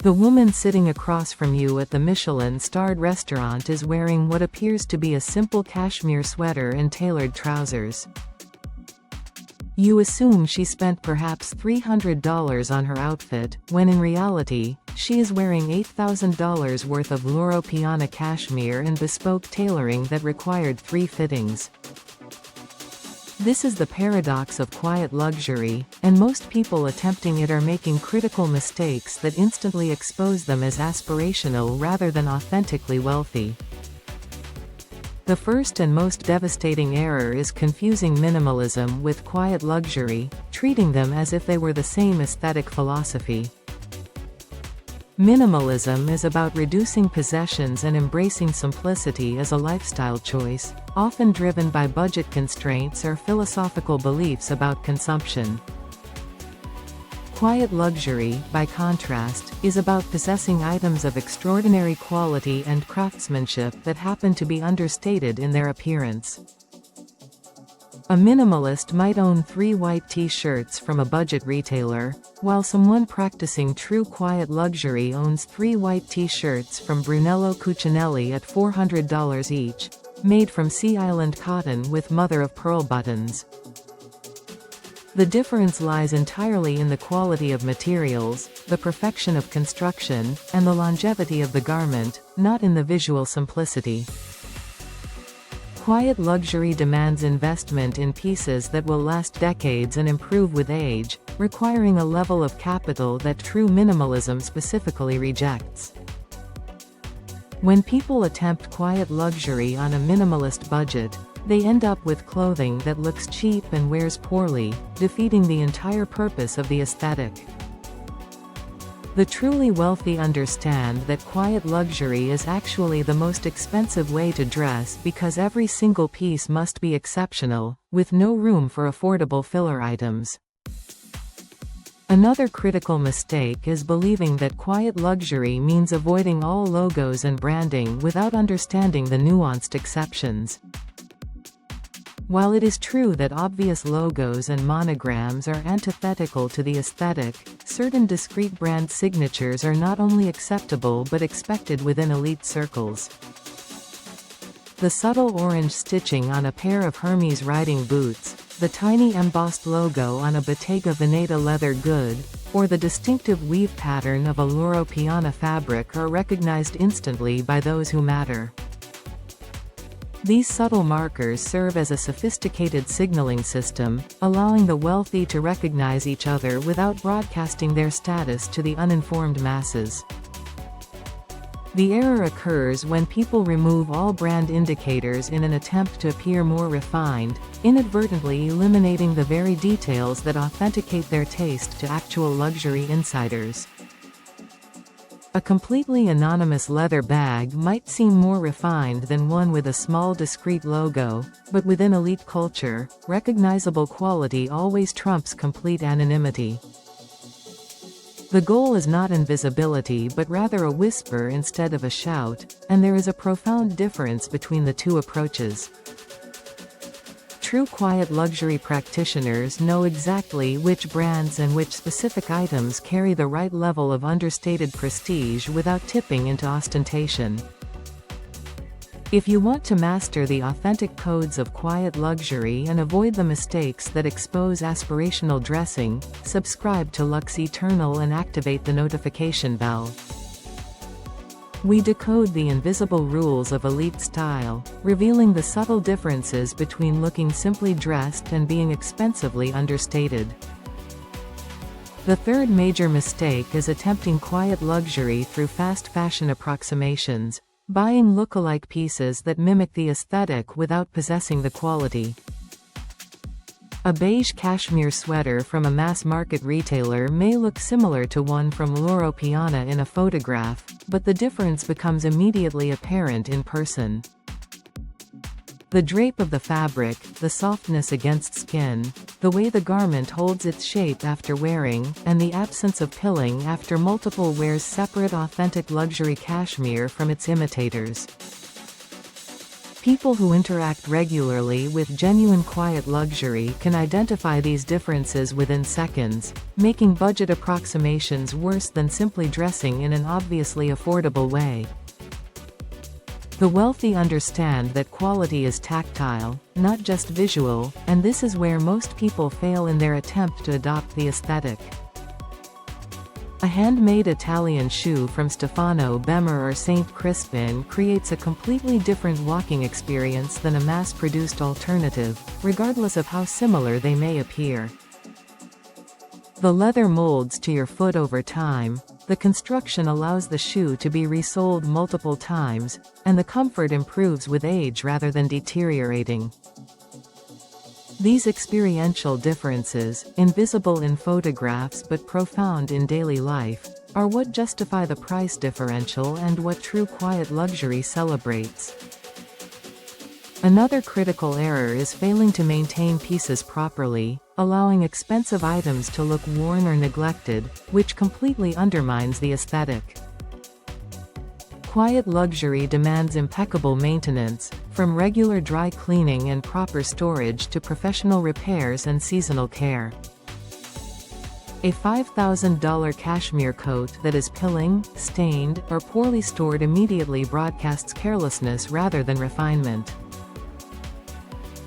The woman sitting across from you at the Michelin-starred restaurant is wearing what appears to be a simple cashmere sweater and tailored trousers. You assume she spent perhaps $300 on her outfit, when in reality, she is wearing $8,000 worth of Loro Piana cashmere and bespoke tailoring that required 3 fittings. This is the paradox of quiet luxury, and most people attempting it are making critical mistakes that instantly expose them as aspirational rather than authentically wealthy. The first and most devastating error is confusing minimalism with quiet luxury, treating them as if they were the same aesthetic philosophy. Minimalism is about reducing possessions and embracing simplicity as a lifestyle choice, often driven by budget constraints or philosophical beliefs about consumption. Quiet luxury, by contrast, is about possessing items of extraordinary quality and craftsmanship that happen to be understated in their appearance. A minimalist might own 3 white t-shirts from a budget retailer, while someone practicing true quiet luxury owns 3 white t-shirts from Brunello Cucinelli at $400 each, made from Sea Island cotton with mother-of-pearl buttons. The difference lies entirely in the quality of materials, the perfection of construction, and the longevity of the garment, not in the visual simplicity. Quiet luxury demands investment in pieces that will last decades and improve with age, requiring a level of capital that true minimalism specifically rejects. When people attempt quiet luxury on a minimalist budget, they end up with clothing that looks cheap and wears poorly, defeating the entire purpose of the aesthetic. The truly wealthy understand that quiet luxury is actually the most expensive way to dress because every single piece must be exceptional, with no room for affordable filler items. Another critical mistake is believing that quiet luxury means avoiding all logos and branding without understanding the nuanced exceptions. While it is true that obvious logos and monograms are antithetical to the aesthetic, certain discrete brand signatures are not only acceptable but expected within elite circles. The subtle orange stitching on a pair of Hermes riding boots, the tiny embossed logo on a Bottega Veneta leather good, or the distinctive weave pattern of a Loro Piana fabric are recognized instantly by those who matter. These subtle markers serve as a sophisticated signaling system, allowing the wealthy to recognize each other without broadcasting their status to the uninformed masses. The error occurs when people remove all brand indicators in an attempt to appear more refined, inadvertently eliminating the very details that authenticate their taste to actual luxury insiders. A completely anonymous leather bag might seem more refined than one with a small discreet logo, but within elite culture, recognizable quality always trumps complete anonymity. The goal is not invisibility but rather a whisper instead of a shout, and there is a profound difference between the two approaches. True quiet luxury practitioners know exactly which brands and which specific items carry the right level of understated prestige without tipping into ostentation. If you want to master the authentic codes of quiet luxury and avoid the mistakes that expose aspirational dressing, subscribe to Lux Eternal and activate the notification bell. We decode the invisible rules of elite style, revealing the subtle differences between looking simply dressed and being expensively understated. The third major mistake is attempting quiet luxury through fast fashion approximations, buying look-alike pieces that mimic the aesthetic without possessing the quality. A beige cashmere sweater from a mass-market retailer may look similar to one from Loro Piana in a photograph, but the difference becomes immediately apparent in person. The drape of the fabric, the softness against skin, the way the garment holds its shape after wearing, and the absence of pilling after multiple wears separate authentic luxury cashmere from its imitators. People who interact regularly with genuine quiet luxury can identify these differences within seconds, making budget approximations worse than simply dressing in an obviously affordable way. The wealthy understand that quality is tactile, not just visual, and this is where most people fail in their attempt to adopt the aesthetic. A handmade Italian shoe from Stefano Bemmer or St. Crispin creates a completely different walking experience than a mass-produced alternative, regardless of how similar they may appear. The leather molds to your foot over time, the construction allows the shoe to be resoled multiple times, and the comfort improves with age rather than deteriorating. These experiential differences, invisible in photographs but profound in daily life, are what justify the price differential and what true quiet luxury celebrates. Another critical error is failing to maintain pieces properly, allowing expensive items to look worn or neglected, which completely undermines the aesthetic. Quiet luxury demands impeccable maintenance, from regular dry cleaning and proper storage to professional repairs and seasonal care. A $5,000 cashmere coat that is pilling, stained, or poorly stored immediately broadcasts carelessness rather than refinement.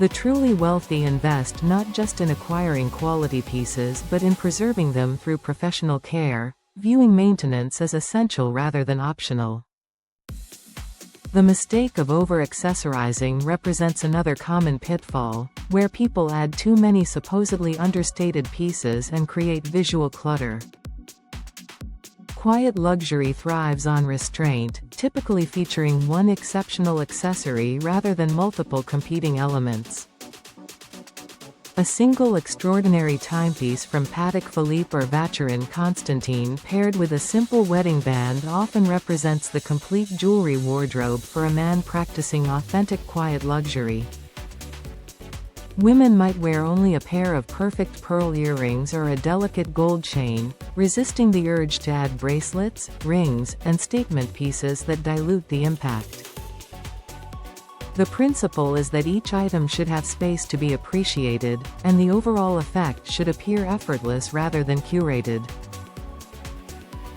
The truly wealthy invest not just in acquiring quality pieces but in preserving them through professional care, viewing maintenance as essential rather than optional. The mistake of over-accessorizing represents another common pitfall, where people add too many supposedly understated pieces and create visual clutter. Quiet luxury thrives on restraint, typically featuring one exceptional accessory rather than multiple competing elements. A single extraordinary timepiece from Patek Philippe or Vacheron Constantin paired with a simple wedding band often represents the complete jewelry wardrobe for a man practicing authentic quiet luxury. Women might wear only a pair of perfect pearl earrings or a delicate gold chain, resisting the urge to add bracelets, rings, and statement pieces that dilute the impact. The principle is that each item should have space to be appreciated, and the overall effect should appear effortless rather than curated.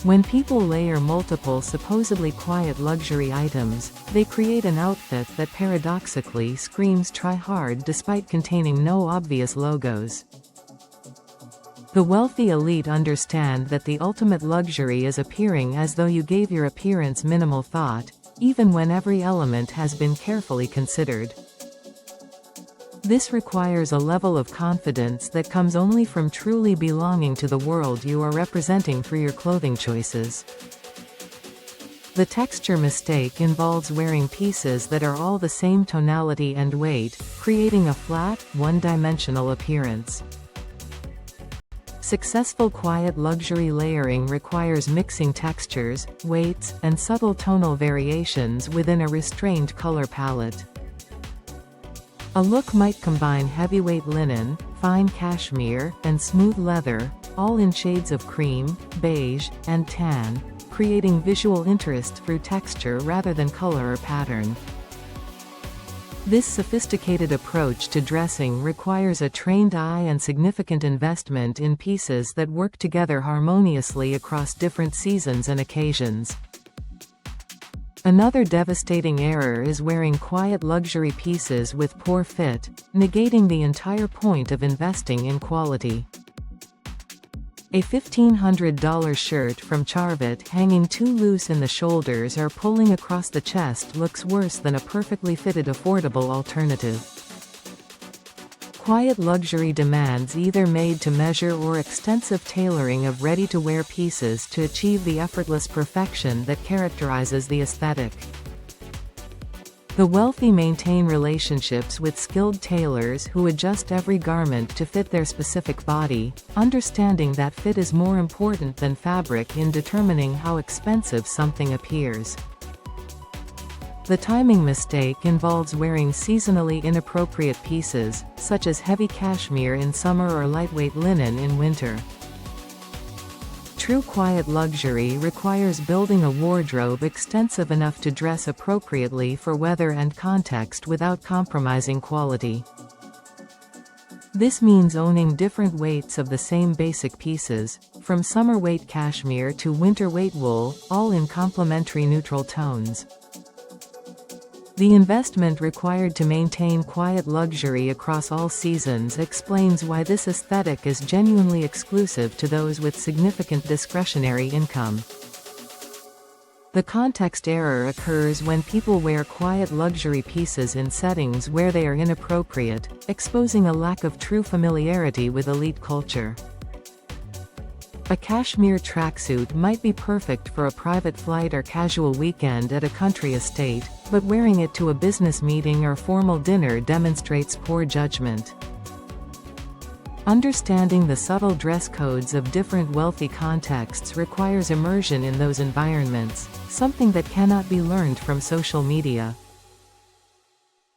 When people layer multiple supposedly quiet luxury items, they create an outfit that paradoxically screams "try hard" despite containing no obvious logos. The wealthy elite understand that the ultimate luxury is appearing as though you gave your appearance minimal thought, even when every element has been carefully considered. This requires a level of confidence that comes only from truly belonging to the world you are representing through your clothing choices. The texture mistake involves wearing pieces that are all the same tonality and weight, creating a flat, one-dimensional appearance. Successful quiet luxury layering requires mixing textures, weights, and subtle tonal variations within a restrained color palette. A look might combine heavyweight linen, fine cashmere, and smooth leather, all in shades of cream, beige, and tan, creating visual interest through texture rather than color or pattern. This sophisticated approach to dressing requires a trained eye and significant investment in pieces that work together harmoniously across different seasons and occasions. Another devastating error is wearing quiet luxury pieces with poor fit, negating the entire point of investing in quality. A $1,500 shirt from Charvet hanging too loose in the shoulders or pulling across the chest looks worse than a perfectly fitted affordable alternative. Quiet luxury demands either made-to-measure or extensive tailoring of ready-to-wear pieces to achieve the effortless perfection that characterizes the aesthetic. The wealthy maintain relationships with skilled tailors who adjust every garment to fit their specific body, understanding that fit is more important than fabric in determining how expensive something appears. The timing mistake involves wearing seasonally inappropriate pieces, such as heavy cashmere in summer or lightweight linen in winter. True quiet luxury requires building a wardrobe extensive enough to dress appropriately for weather and context without compromising quality. This means owning different weights of the same basic pieces, from summer weight cashmere to winter weight wool, all in complementary neutral tones. The investment required to maintain quiet luxury across all seasons explains why this aesthetic is genuinely exclusive to those with significant discretionary income. The context error occurs when people wear quiet luxury pieces in settings where they are inappropriate, exposing a lack of true familiarity with elite culture. A cashmere tracksuit might be perfect for a private flight or casual weekend at a country estate, but wearing it to a business meeting or formal dinner demonstrates poor judgment. Understanding the subtle dress codes of different wealthy contexts requires immersion in those environments, something that cannot be learned from social media.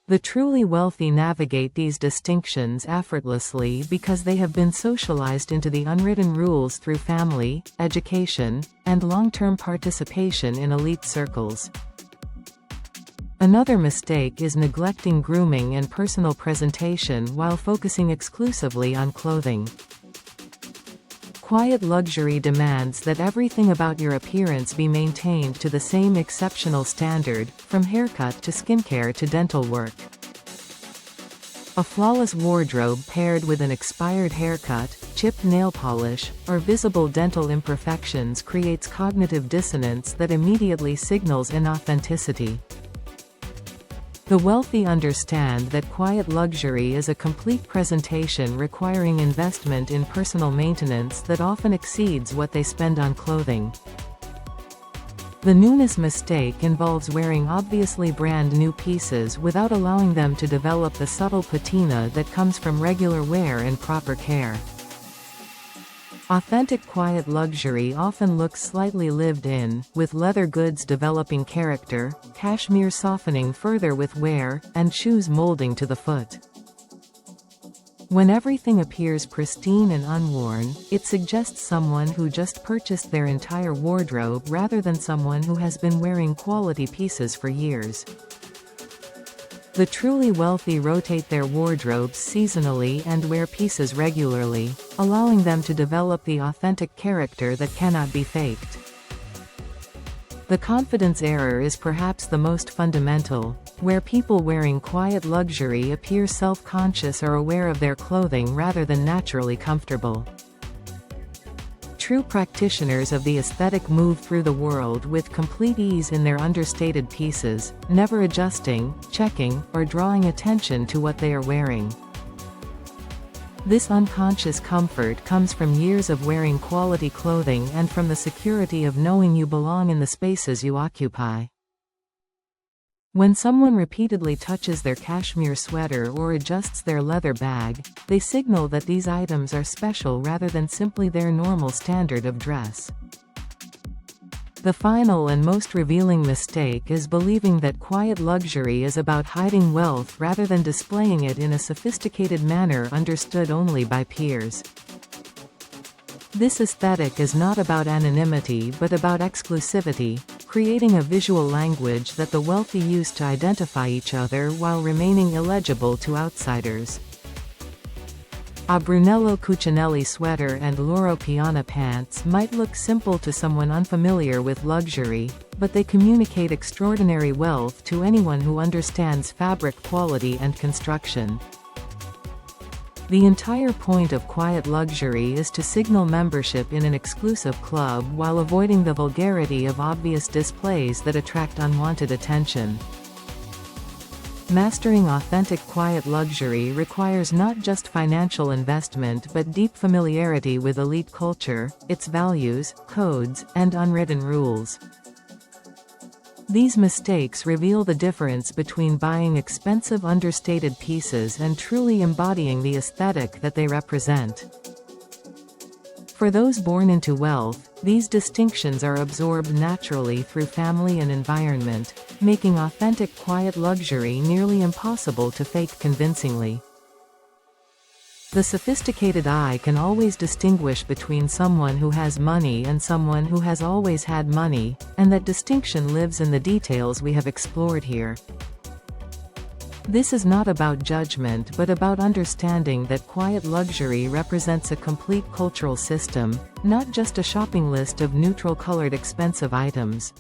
The truly wealthy navigate these distinctions effortlessly because they have been socialized into the unwritten rules through family, education, and long-term participation in elite circles. Another mistake is neglecting grooming and personal presentation while focusing exclusively on clothing. Quiet luxury demands that everything about your appearance be maintained to the same exceptional standard, from haircut to skincare to dental work. A flawless wardrobe paired with an expired haircut, chipped nail polish, or visible dental imperfections creates cognitive dissonance that immediately signals inauthenticity. The wealthy understand that quiet luxury is a complete presentation requiring investment in personal maintenance that often exceeds what they spend on clothing. The newness mistake involves wearing obviously brand new pieces without allowing them to develop the subtle patina that comes from regular wear and proper care. Authentic quiet luxury often looks slightly lived in, with leather goods developing character, cashmere softening further with wear, and shoes molding to the foot. When everything appears pristine and unworn, it suggests someone who just purchased their entire wardrobe rather than someone who has been wearing quality pieces for years. The truly wealthy rotate their wardrobes seasonally and wear pieces regularly, allowing them to develop the authentic character that cannot be faked. The confidence error is perhaps the most fundamental, where people wearing quiet luxury appear self-conscious or aware of their clothing rather than naturally comfortable. True practitioners of the aesthetic move through the world with complete ease in their understated pieces, never adjusting, checking, or drawing attention to what they are wearing. This unconscious comfort comes from years of wearing quality clothing and from the security of knowing you belong in the spaces you occupy. When someone repeatedly touches their cashmere sweater or adjusts their leather bag, they signal that these items are special rather than simply their normal standard of dress. The final and most revealing mistake is believing that quiet luxury is about hiding wealth rather than displaying it in a sophisticated manner understood only by peers. This aesthetic is not about anonymity but about exclusivity, creating a visual language that the wealthy use to identify each other while remaining illegible to outsiders. A Brunello Cucinelli sweater and Loro Piana pants might look simple to someone unfamiliar with luxury, but they communicate extraordinary wealth to anyone who understands fabric quality and construction. The entire point of quiet luxury is to signal membership in an exclusive club while avoiding the vulgarity of obvious displays that attract unwanted attention. Mastering authentic quiet luxury requires not just financial investment but deep familiarity with elite culture, its values, codes, and unwritten rules. These mistakes reveal the difference between buying expensive understated pieces and truly embodying the aesthetic that they represent. For those born into wealth, these distinctions are absorbed naturally through family and environment, making authentic quiet luxury nearly impossible to fake convincingly. The sophisticated eye can always distinguish between someone who has money and someone who has always had money, and that distinction lives in the details we have explored here. This is not about judgment but about understanding that quiet luxury represents a complete cultural system, not just a shopping list of neutral-colored expensive items.